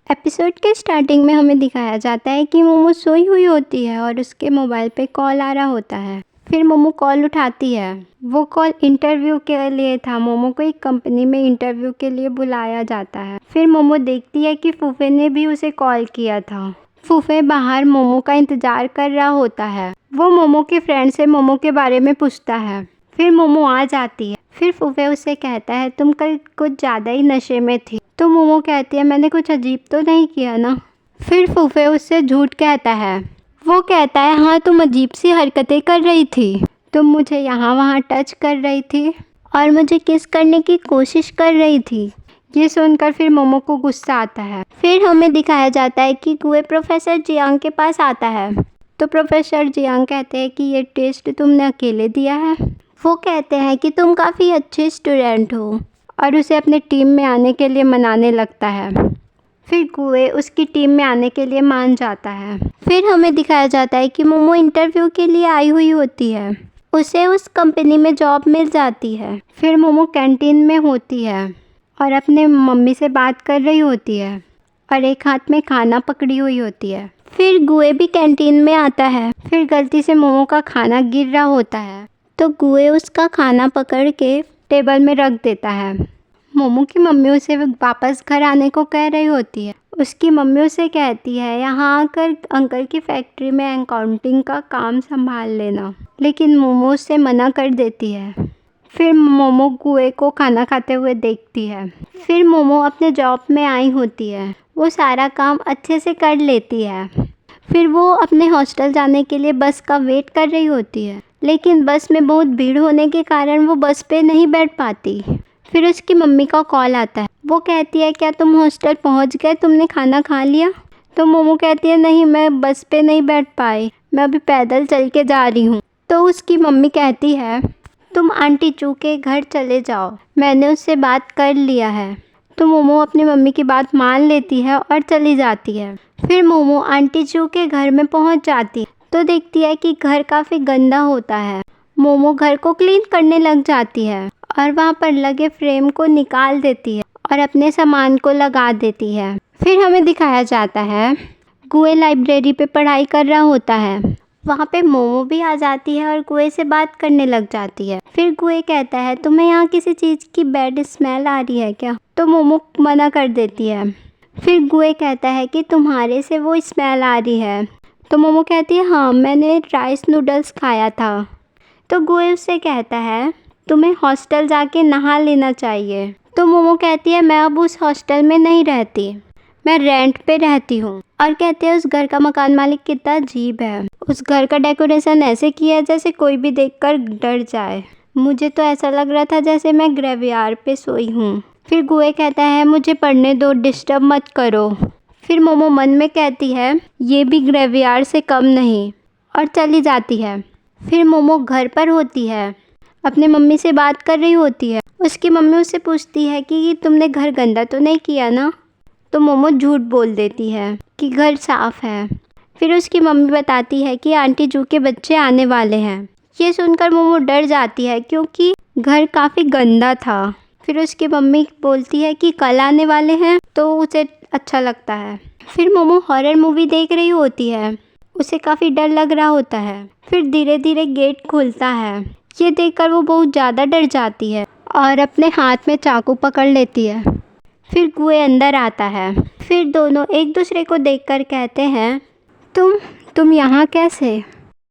Episode के starting में हमें दिखाया जाता है कि मोमो सोई हुई होती है और उसके मोबाइल पे कॉल आ रहा होता है। फिर मोमो कॉल उठाती है। वो कॉल इंटरव्यू के लिए था। मोमो को एक कंपनी में इंटरव्यू के लिए बुलाया जाता है। फिर मोमो देखती है कि फूफे ने भी उसे कॉल किया था। फूफे बाहर मोमो का इंतजार कर रहा होता है। वो मोमो के फ्रेंड से मोमो के बारे में पूछता है। फिर मोमो आ जाती है। फिर फूफे उससे कहता है तुम कल कुछ ज़्यादा ही नशे में थी। तो मोमो कहती है मैंने कुछ अजीब तो नहीं किया ना। फिर फूफे उससे झूठ कहता है। वो कहता है हाँ तुम अजीब सी हरकतें कर रही थी। तुम मुझे यहाँ वहाँ टच कर रही थी और मुझे किस करने की कोशिश कर रही थी। ये सुनकर फिर मोमो को गुस्सा आता है। फिर हमें दिखाया जाता है कि गुए प्रोफेसर जियांग के पास आता है। तो प्रोफेसर जियांग कहते हैं कि ये टेस्ट तुमने अकेले दिया है। वो कहते हैं कि तुम काफ़ी अच्छे स्टूडेंट हो और उसे अपने टीम में आने के लिए मनाने लगता है। फिर गुए उसकी टीम में आने के लिए मान जाता है। फिर हमें दिखाया जाता है कि मोमो इंटरव्यू के लिए आई हुई होती है। उसे उस कंपनी में जॉब मिल जाती है। फिर मोमो कैंटीन में होती है और अपने मम्मी से बात कर रही होती है और एक हाथ में खाना पकड़ी हुई होती है। फिर गुए भी कैंटीन में आता है। फिर गलती से मोमो का खाना गिर रहा होता है तो गुए उसका खाना पकड़ के टेबल में रख देता है। मोमो की मम्मी उसे वापस घर आने को कह रही होती है। उसकी मम्मी उसे कहती है यहाँ आकर अंकल की फैक्ट्री में अकाउंटिंग का काम संभाल लेना, लेकिन मोमो उससे मना कर देती है। फिर मोमो गुए को खाना खाते हुए देखती है। फिर मोमो अपने जॉब में आई होती है। वो सारा काम अच्छे से कर लेती है। फिर वो अपने हॉस्टल जाने के लिए बस का वेट कर रही होती है, लेकिन बस में बहुत भीड़ होने के कारण वो बस पे नहीं बैठ पाती। फिर उसकी मम्मी का कॉल आता है। वो कहती है क्या तुम हॉस्टल पहुंच गए, तुमने खाना खा लिया। तो मोमो कहती है नहीं मैं बस पे नहीं बैठ पाई, मैं अभी पैदल चल के जा रही हूँ। तो उसकी मम्मी कहती है तुम आंटी चू के घर चले जाओ, मैंने उससे बात कर लिया है। तो मोमो अपनी मम्मी की बात मान लेती है और चली जाती है। फिर मोमो आंटी चू के घर में पहुंच जाती है तो देखती है कि घर काफ़ी गंदा होता है। मोमो घर को क्लीन करने लग जाती है और वहाँ पर लगे फ्रेम को निकाल देती है और अपने सामान को लगा देती है। फिर हमें दिखाया जाता है गुए लाइब्रेरी पे पढ़ाई कर रहा होता है। वहाँ पे मोमो भी आ जाती है और गुए से बात करने लग जाती है। फिर गुए कहता है तुम्हें यहाँ किसी चीज़ की बैड स्मेल आ रही है क्या। तो मोमो मना कर देती है। फिर गुए कहता है कि तुम्हारे से वो स्मेल आ रही है। तो मोमो कहती है हाँ मैंने राइस नूडल्स खाया था। तो गुए उससे कहता है तुम्हें हॉस्टल जाके नहा लेना चाहिए। तो मोमो कहती है मैं अब उस हॉस्टल में नहीं रहती, मैं रेंट पे रहती हूँ। और कहते हैं उस घर का मकान मालिक कितना अजीब है। उस घर का डेकोरेशन ऐसे किया है जैसे कोई भी देखकर डर जाए। मुझे तो ऐसा लग रहा था जैसे मैं ग्रेवयार्ड पे सोई हूँ। फिर गुए कहता है मुझे पढ़ने दो, डिस्टर्ब मत करो। फिर मोमो मन में कहती है ये भी ग्रेवयार्ड से कम नहीं और चली जाती है। फिर मोमो घर पर होती है, अपने मम्मी से बात कर रही होती है। उसकी मम्मी उससे पूछती है कि तुमने घर गंदा तो नहीं किया ना। तो मोमो झूठ बोल देती है कि घर साफ़ है। फिर उसकी मम्मी बताती है कि आंटी जू के बच्चे आने वाले हैं। ये सुनकर मोमो डर जाती है क्योंकि घर काफ़ी गंदा था। फिर उसकी मम्मी बोलती है कि कल आने वाले हैं, तो उसे अच्छा लगता है। फिर मोमो हॉरर मूवी देख रही होती है, उसे काफ़ी डर लग रहा होता है। फिर धीरे धीरे गेट खुलता है। ये देखकर वो बहुत ज़्यादा डर जाती है और अपने हाथ में चाकू पकड़ लेती है। फिर गुए अंदर आता है। फिर दोनों एक दूसरे को देखकर कहते हैं तुम यहाँ कैसे।